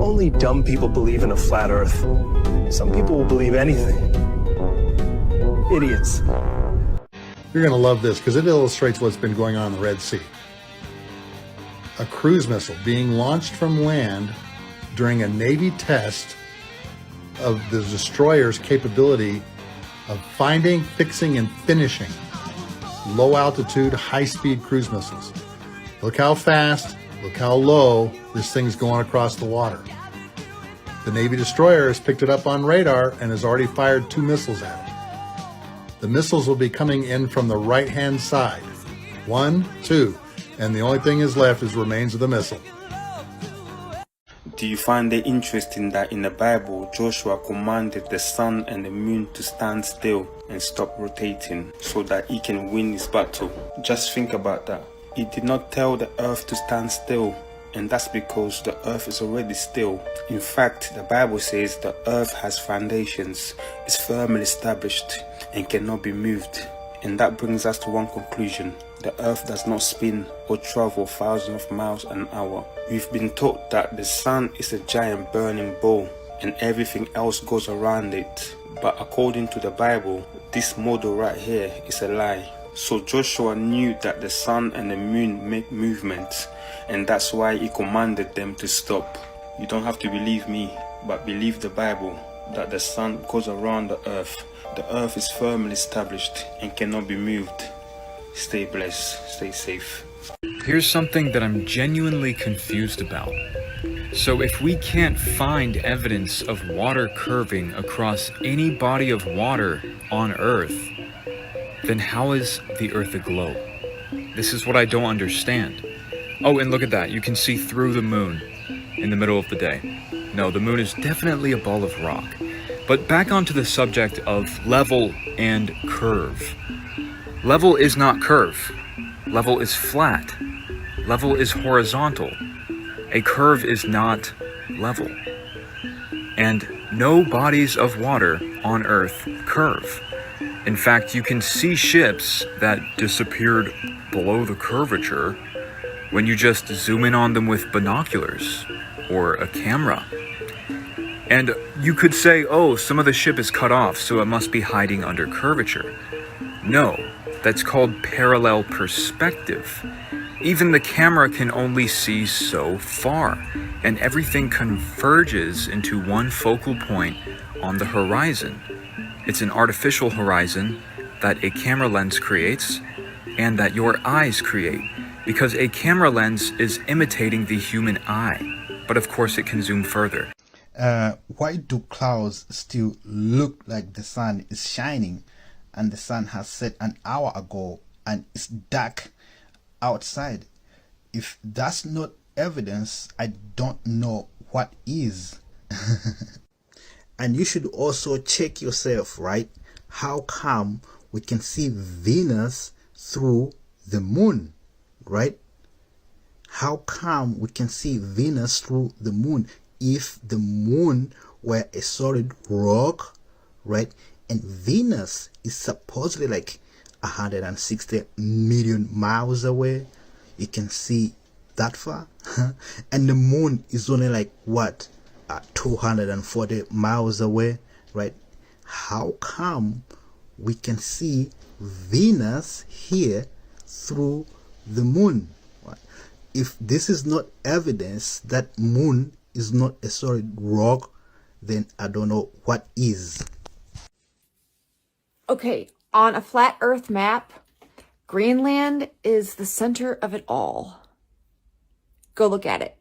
Only dumb people believe in a flat earth. Some people will believe anything. Idiots. You're going to love this because it illustrates what's been going on in the Red Sea. A cruise missile being launched from land during a Navy test of the destroyer's capability of finding, fixing, and finishing low-altitude, high-speed cruise missiles. Look how fast, look how low this thing's going across the water. The Navy destroyer has picked it up on radar and has already fired 2 missiles at it. The missiles will be coming in from the right-hand side. 1, 2, and the only thing is left is remains of the missile. Do you find it interesting that in the Bible, Joshua commanded the sun and the moon to stand still and stop rotating so that he can win his battle? Just think about that. He did not tell the earth to stand still, and that's because the earth is already still. In fact, the Bible says the earth has foundations, is firmly established, and cannot be moved. And that brings us to one conclusion. The earth does not spin or travel thousands of miles an hour. We've been taught that the sun is a giant burning ball and everything else goes around it. But according to the Bible, this model right here is a lie. So Joshua knew that the sun and the moon make movements, and that's why he commanded them to stop. You don't have to believe me, but believe the Bible that the sun goes around the earth. The earth is firmly established and cannot be moved. Stay blessed, stay safe. Here's something that I'm genuinely confused about. So if we can't find evidence of water curving across any body of water on Earth, then how is the Earth a globe? This is what I don't understand. Oh, and look at that. You can see through the moon in the middle of the day. No, the moon is definitely a ball of rock. But back onto the subject of level and curve. Level is not curve. Level is flat. Level is horizontal. A curve is not level. And no bodies of water on Earth curve. In fact, you can see ships that disappeared below the curvature when you just zoom in on them with binoculars or a camera. And you could say, oh, some of the ship is cut off, so it must be hiding under curvature. No, that's called parallel perspective. Even the camera can only see so far, and everything converges into one focal point on the horizon. It's an artificial horizon that a camera lens creates and that your eyes create, because a camera lens is imitating the human eye, but of course it can zoom further. Why do clouds still look like the sun is shining and the sun has set an hour ago and it's dark outside? If that's not evidence, I don't know what is. And you should also check yourself, right? How come we can see Venus through the moon, right? How come we can see Venus through the moon if the moon were a solid rock, right? And Venus is supposedly like 160 million miles away. You can see that far. And the moon is only like what? 240 miles away, right? How come we can see Venus here through the moon? Right? If this is not evidence that moon is not a solid rock, then I don't know what is. Okay, on a flat Earth map, Greenland is the center of it all. Go look at it.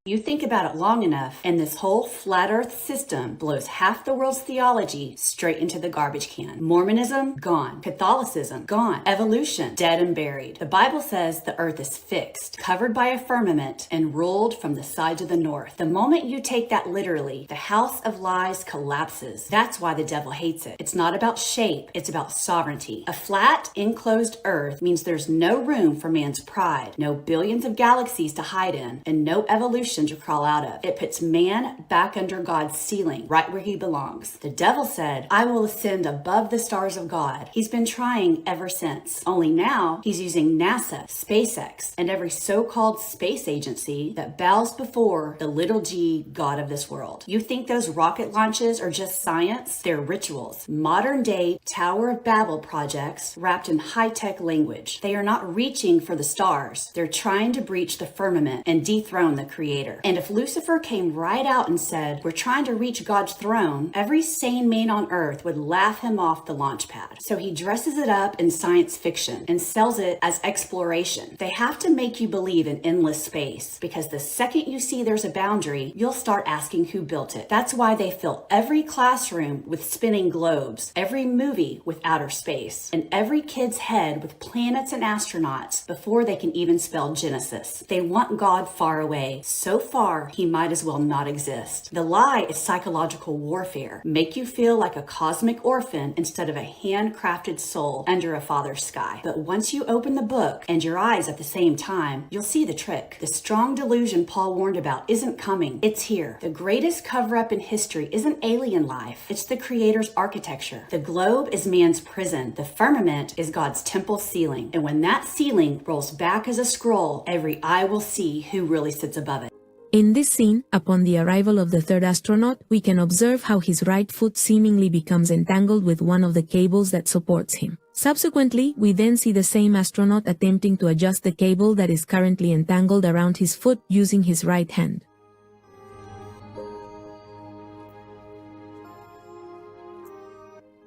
You think about it long enough, and this whole flat earth system blows half the world's theology straight into the garbage can. Mormonism, gone. Catholicism, gone. Evolution, dead and buried. The Bible says the earth is fixed, covered by a firmament, and ruled from the side to the north. The moment you take that literally, the house of lies collapses. That's why the devil hates it. It's not about shape, it's about sovereignty. A flat, enclosed earth means there's no room for man's pride, no billions of galaxies to hide in, and no evolution fiction to crawl out of. It puts man back under God's ceiling, right where he belongs. The devil said, I will ascend above the stars of God. He's been trying ever since. Only now he's using NASA, SpaceX, and every so-called space agency that bows before the little g God of this world. You think those rocket launches are just science? They're rituals. Modern day Tower of Babel projects wrapped in high-tech language. They are not reaching for the stars. They're trying to breach the firmament and dethrone the creator. And if Lucifer came right out and said, we're trying to reach God's throne, every sane man on earth would laugh him off the launch pad. So he dresses it up in science fiction and sells it as exploration. They have to make you believe in endless space, because the second you see there's a boundary, you'll start asking who built it. That's why they fill every classroom with spinning globes, every movie with outer space, and every kid's head with planets and astronauts before they can even spell Genesis. They want God far away, so far he might as well not exist. The lie is psychological warfare. Make you feel like a cosmic orphan instead of a handcrafted soul under a father's sky. But once you open the book and your eyes at the same time, you'll see the trick. The strong delusion Paul warned about isn't coming. It's here. The greatest cover-up in history isn't alien life. It's the Creator's architecture. The globe is man's prison. The firmament is God's temple ceiling. And when that ceiling rolls back as a scroll, every eye will see who really sits above it. In this scene, upon the arrival of the third astronaut, we can observe how his right foot seemingly becomes entangled with one of the cables that supports him. Subsequently, we then see the same astronaut attempting to adjust the cable that is currently entangled around his foot using his right hand.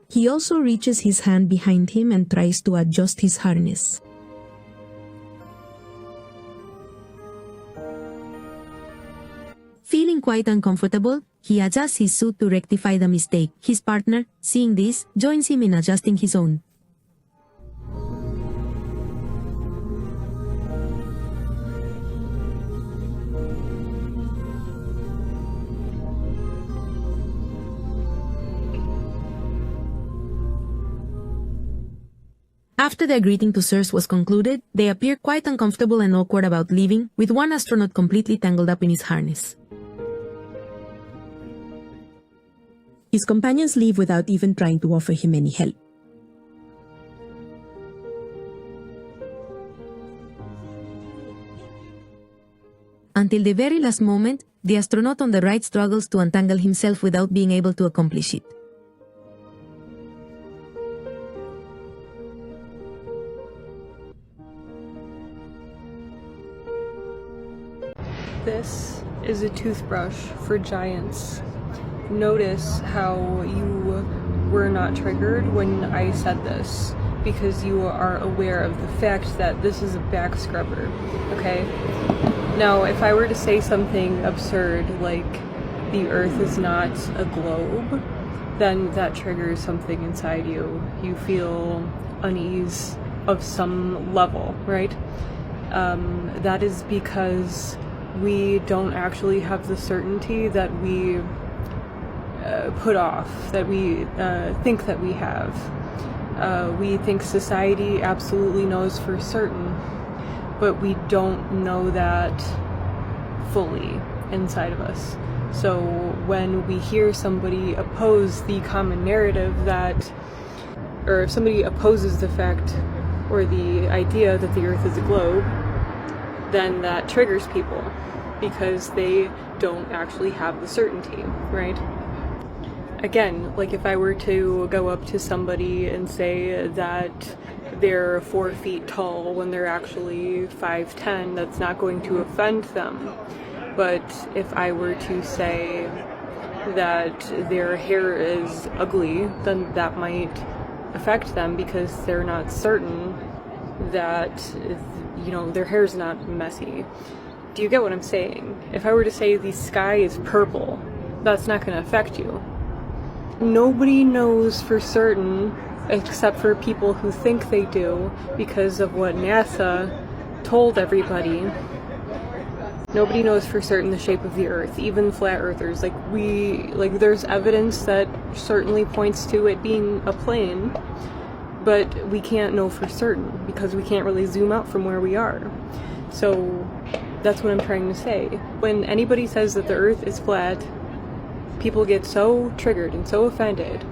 He also reaches his hand behind him and tries to adjust his harness. Feeling quite uncomfortable, he adjusts his suit to rectify the mistake. His partner, seeing this, joins him in adjusting his own. After their greeting to sirs was concluded, they appear quite uncomfortable and awkward about leaving, with one astronaut completely tangled up in his harness. His companions leave without even trying to offer him any help. Until the very last moment, the astronaut on the right struggles to untangle himself without being able to accomplish it. This is a toothbrush for giants. Notice how you were not triggered when I said this, because you are aware of the fact that this is a back scrubber, okay? Now, if I were to say something absurd like the Earth is not a globe, then that triggers something inside you. You feel unease of some level, right? That is because we don't actually have the certainty that we put off, that we think that we have. We think society absolutely knows for certain, but we don't know that fully inside of us. So when we hear somebody oppose the common narrative that, or if somebody opposes the fact or the idea that the Earth is a globe, then that triggers people because they don't actually have the certainty, right? Again, like if I were to go up to somebody and say that they're 4 feet tall when they're actually 5'10", that's not going to offend them. But if I were to say that their hair is ugly, then that might affect them because they're not certain that, you know, their hair's not messy. Do you get what I'm saying? If I were to say the sky is purple, that's not going to affect you. Nobody knows for certain, except for people who think they do, because of what NASA told everybody. Nobody knows for certain the shape of the Earth, even flat earthers. There's evidence that certainly points to it being a plane, but we can't know for certain because we can't really zoom out from where we are. So That's what I'm trying to say. When anybody says that the earth is flat, people get so triggered and so offended.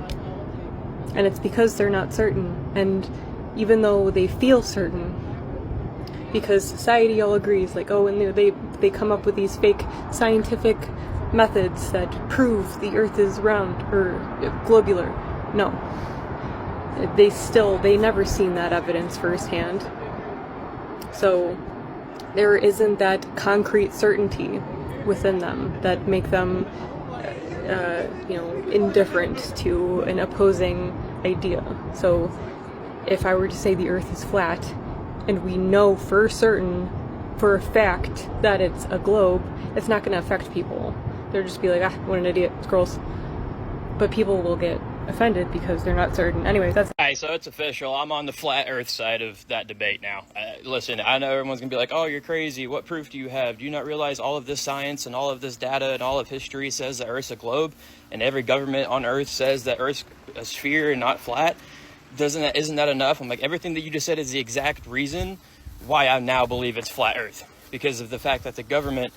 And it's because they're not certain. And even though they feel certain, because society all agrees, like, oh, and they come up with these fake scientific methods that prove the earth is round or globular. No. They never seen that evidence firsthand. So there isn't that concrete certainty within them that make them indifferent to an opposing idea. So if I were to say the earth is flat and we know for certain, for a fact, that it's a globe, it's not going to affect people. They'll just be like, ah, what an idiot, scrolls. But people will get offended because they're not certain. Anyway, that's... Hey, so it's official. I'm on the flat earth side of that debate now. Listen, I know everyone's going to be like, oh, you're crazy. What proof do you have? Do you not realize all of this science and all of this data and all of history says that Earth's a globe? And every government on Earth says that Earth's a sphere and not flat? Isn't that enough? I'm like, everything that you just said is the exact reason why I now believe it's flat Earth. Because of the fact that the government,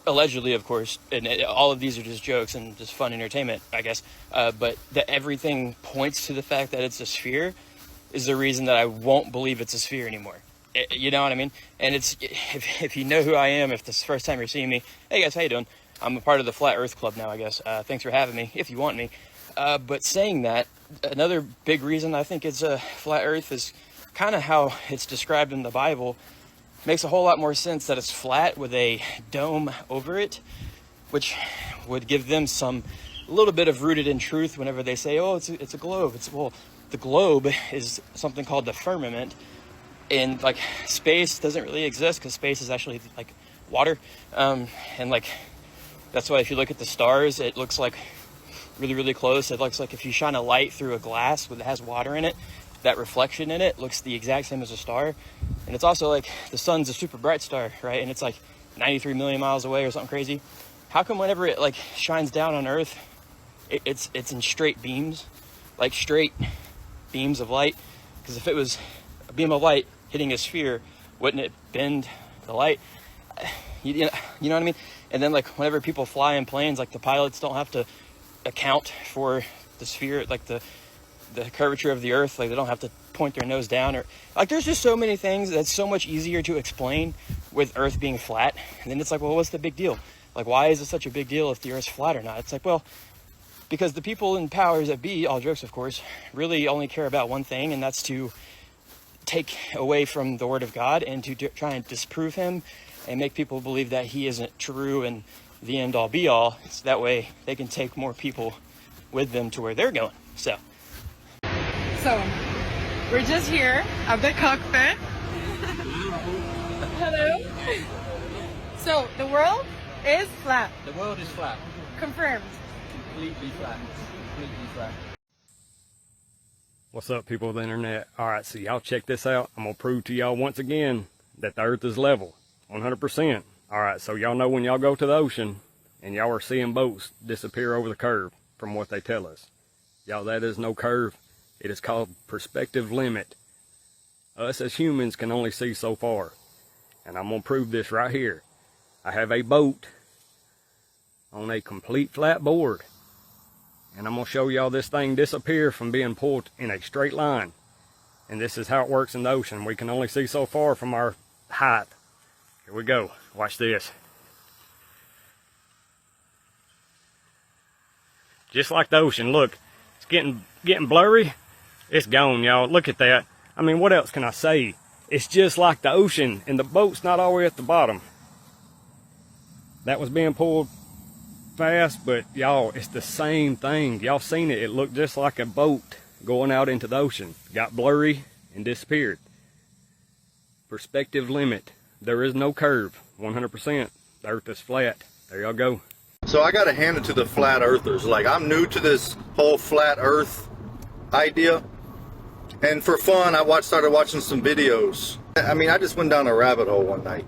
allegedly, of course, and all of these are just jokes and just fun entertainment, I guess, but that everything points to the fact that it's a sphere is the reason that I won't believe it's a sphere anymore. You know what I mean? And it's, if you know who I am, if this is the first time you're seeing me, hey guys, how you doing? I'm a part of the Flat Earth Club now, I guess. Thanks for having me, if you want me. But saying that, another big reason I think it's a flat Earth is kind of how it's described in the Bible. Makes a whole lot more sense that it's flat with a dome over it, which would give them some little bit of rooted in truth whenever they say, oh, it's a globe. Well, the globe is something called the firmament, and like space doesn't really exist because space is actually like water, and like that's why if you look at the stars, it looks like really, really close. It looks like if you shine a light through a glass that has water in it, that reflection in it looks the exact same as a star. And it's also like the sun's a super bright star, right? And it's like 93 million miles away or something crazy. How come whenever it like shines down on Earth, it's in straight beams, like straight beams of light? Because if it was a beam of light hitting a sphere, wouldn't it bend the light? You know what I mean? And then like whenever people fly in planes, like the pilots don't have to account for the sphere, like the curvature of the earth, like they don't have to point their nose down, or like there's just so many things that's so much easier to explain with Earth being flat. And then it's like, well, what's the big deal? Like, why is it such a big deal if the Earth's flat or not? It's like, well, because the people in powers that be, all jokes of course, really only care about one thing, and that's to take away from the word of God and to try and disprove him and make people believe that he isn't true and the end all be all, so that way they can take more people with them to where they're going. So we're just here at the cockpit. Hello. So the world is flat. the world is flat, Confirmed. completely flat. What's up, people of the internet? Alright, so y'all check this out. I'm gonna prove to y'all once again that the earth is level 100%. Alright, so y'all know when y'all go to the ocean and y'all are seeing boats disappear over the curve from what they tell us. Y'all, that is no curve. It is called perspective limit. Us as humans can only see so far. And I'm going to prove this right here. I have a boat on a complete flat board. And I'm going to show y'all this thing disappear from being pulled in a straight line. And this is how it works in the ocean. We can only see so far from our height. Here we go. Watch this. Just like the ocean, look, it's getting blurry. It's gone, y'all. Look at that. I mean, what else can I say? It's just like the ocean, and the boat's not all the way at the bottom. That was being pulled fast, but y'all, it's the same thing. Y'all seen it. It looked just like a boat going out into the ocean. Got blurry and disappeared. Perspective limit. There is no curve. 100%. The earth is flat. There y'all go. So I gotta hand it to the flat earthers. Like, I'm new to this whole flat earth idea. And for fun, I started watching some videos. I mean, I just went down a rabbit hole one night.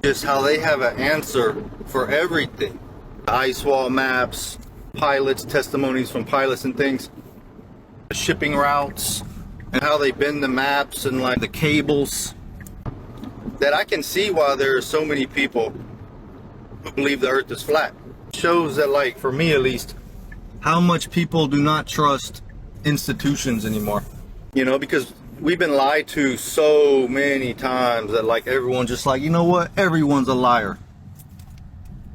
Just how they have an answer for everything. Ice wall maps, pilots, testimonies from pilots and things. Shipping routes, and how they bend the maps and like the cables. that I can see why there are so many people who believe the earth is flat. Shows that, like, for me at least, how much people do not trust institutions anymore. You know, because we've been lied to so many times that, like, everyone's just like, you know what? Everyone's a liar.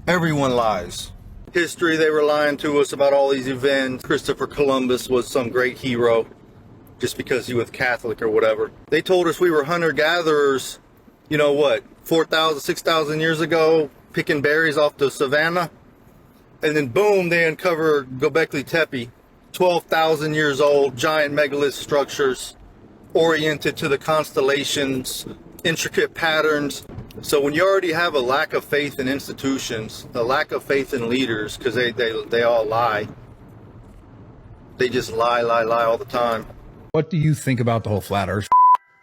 Everyone lies. History, they were lying to us about all these events. Christopher Columbus was some great hero just because he was Catholic or whatever. They told us we were hunter-gatherers, you know what, 4,000, 6,000 years ago, picking berries off the savannah. And then boom, they uncover Göbekli Tepe, 12,000 years old, giant megalith structures oriented to the constellations, intricate patterns. So when you already have a lack of faith in institutions, a lack of faith in leaders, because they all lie. They just lie all the time. What do you think about the whole flat earth?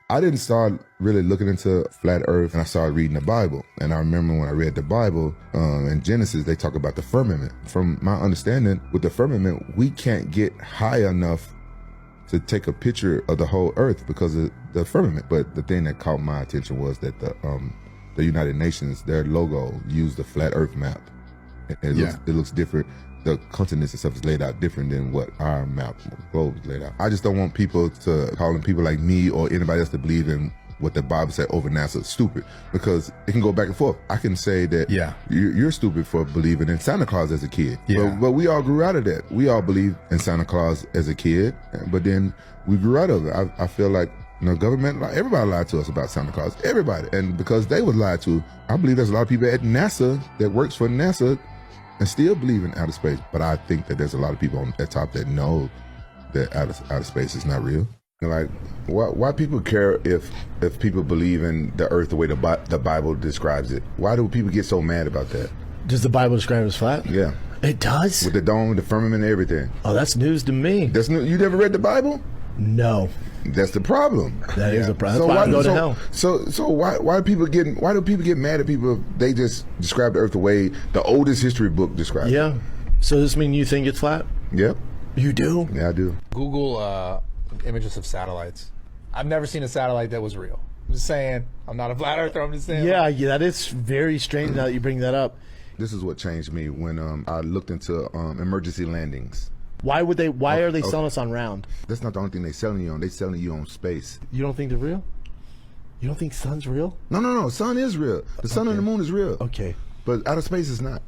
I didn't start really looking into flat earth and I started reading the Bible. And I remember when I read the Bible, in Genesis, they talk about the firmament. From my understanding, with the firmament, we can't get high enough to take a picture of the whole earth because of the firmament. But the thing that caught my attention was that the United Nations, their logo used the flat earth map. It looks different. The continents and stuff is laid out different than what our map globe is laid out. I just don't want people to calling people like me or anybody else to believe in what the Bible said over NASA stupid, because it can go back and forth. I can say that you're stupid for believing in Santa Claus as a kid, but we all grew out of that. We all believed in Santa Claus as a kid, but then we grew out of it. I feel like, you know, government, everybody lied to us about Santa Claus, everybody, and because they was lied to, I believe there's a lot of people at NASA that works for NASA and still believe in outer space. But I think that there's a lot of people on that top that know that outer space is not real. Like, why people care if people believe in the earth the way the Bible describes it? Why do people get so mad about that? Does the Bible describe it as flat? Yeah. It does? With the dome, the firmament, and everything. Oh, that's news to me. That's new. You never read the Bible? No. That's the problem. That is a problem. That's why I go to hell. So why do people get mad at people? They just describe the earth the way the oldest history book describes it. Yeah. So does this mean you think it's flat? Yep. You do? Yeah, I do. Google images of satellites. I've never seen a satellite that was real. I'm just saying. I'm not a flat earther. I'm just saying. Yeah, that is very strange now that you bring that up. This is what changed me when I looked into emergency landings. Why are they selling us on round? That's not the only thing they're selling you on. They're selling you on space. You don't think they're real? You don't think sun's real? No. Sun is real. The sun and the moon is real. Okay. But outer space is not.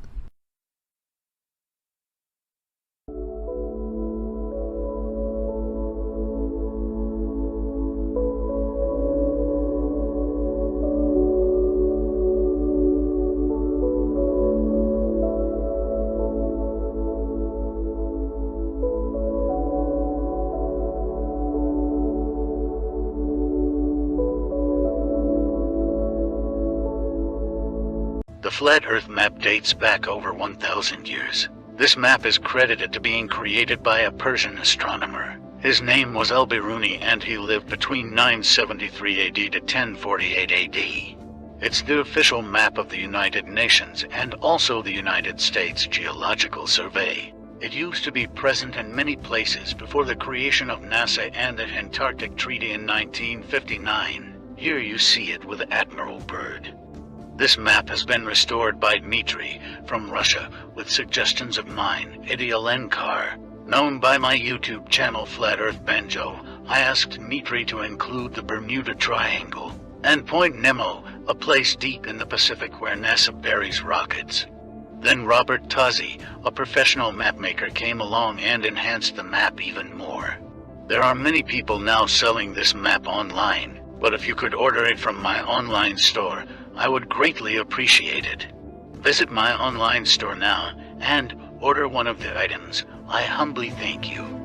The Flat Earth map dates back over 1,000 years. This map is credited to being created by a Persian astronomer. His name was Al-Biruni and he lived between 973 AD to 1048 AD. It's the official map of the United Nations and also the United States Geological Survey. It used to be present in many places before the creation of NASA and the Antarctic Treaty in 1959. Here you see it with Admiral Byrd. This map has been restored by Dmitry from Russia with suggestions of mine, Eddie Alenkar. Known by my YouTube channel Flat Earth Banjo, I asked Dmitry to include the Bermuda Triangle and Point Nemo, a place deep in the Pacific where NASA buries rockets. Then Robert Tozzi, a professional mapmaker, came along and enhanced the map even more. There are many people now selling this map online, but if you could order it from my online store, I would greatly appreciate it. Visit my online store now and order one of the items. I humbly thank you.